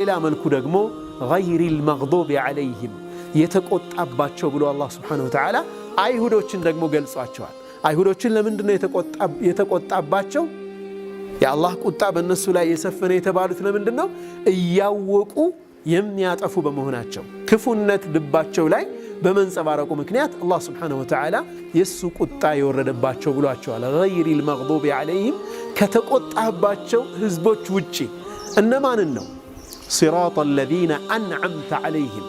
ሌላ መልኩ ደግሞ ገይሪል መግዱብ ዐለይሂም የተቆጣባቸው ብሎ አላህ ሱብሓነሁ ወተዓላ አይሁዶችን ደግሞ ገልጿቸዋል። አይሁዶችን ለምንድን ነው የተቆጣባቸው? የአላህ ቁጣ በእነሱ ላይ የሰፈነ የተባሉት ለምንድን ነው? እያወቁ የሚያጠፉ በመሆናቸው ክፉነት ልባቸው ላይ በመንጸባረቁ ምክንያት አላህ ሱብሓነሁ ወተዓላ የሱ ቁጣ የወረደባቸው ብሏቸዋል። ገይሪል መግዱብ ዐለይሂም ከተቆጣባቸው ህዝቦች ውጪ እነማንን ነው? ሲራጠ ለዚነ አንዐምተ ዐለይሂም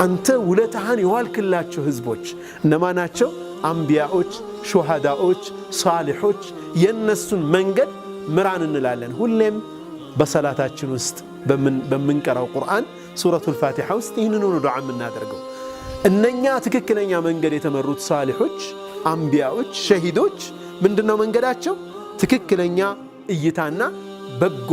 አንተ ውለታህን የዋልክላቸው ህዝቦች እነማናቸው? አንቢያዎች፣ ሹሃዳዎች፣ ሳሊሖች የነሱን መንገድ ምራን እንላለን። ሁሌም በሰላታችን ውስጥ በምንቀራው ቁርአን ሱረቱል ፋቲሓ ውስጥ ይህንን ነው ዱዓ የምናደርገው። እነኛ ትክክለኛ መንገድ የተመሩት ሳሊሖች፣ አንቢያዎች፣ ሸሂዶች ምንድነው መንገዳቸው? ትክክለኛ እይታና በጎ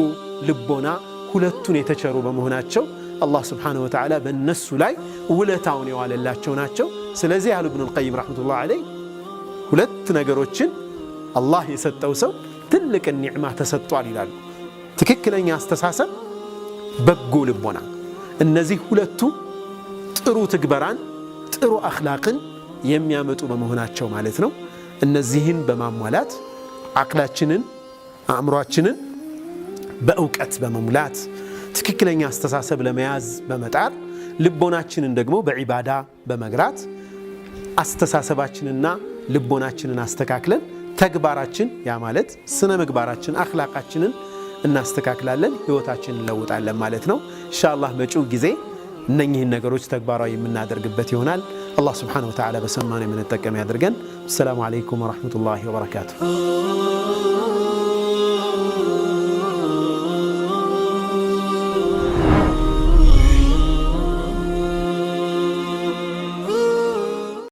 ልቦና ሁለቱን የተቸሩ በመሆናቸው አላህ ስብሓነሁ ወተዓላ በእነሱ ላይ ውለታውን የዋለላቸው ናቸው። ስለዚህ አሉ ኢብኑል ቀይም ረሕመቱላህ ዐለይህ ሁለት ነገሮችን አላህ የሰጠው ሰው ትልቅ ኒዕማ ተሰጥቷል ይላሉ። ትክክለኛ አስተሳሰብ፣ በጎ ልቦና። እነዚህ ሁለቱ ጥሩ ትግበራን፣ ጥሩ አኽላቅን የሚያመጡ በመሆናቸው ማለት ነው። እነዚህን በማሟላት አቅላችንን፣ አእምሯችንን በእውቀት በመሙላት ትክክለኛ አስተሳሰብ ለመያዝ በመጣር ልቦናችንን ደግሞ በዒባዳ በመግራት አስተሳሰባችንና ልቦናችንን አስተካክለን ተግባራችን ያ ማለት ስነ ምግባራችን አኽላቃችንን እናስተካክላለን፣ ህይወታችንን እንለውጣለን ማለት ነው። ኢንሻአላህ መጪው ጊዜ እነኚህን ነገሮች ተግባራዊ የምናደርግበት ይሆናል። አላህ ሱብሓነሁ ወተዓላ በሰማነው የምንጠቀም ያድርገን። ሰላም አለይኩም ወራህመቱላሂ ወበረካቱሁ።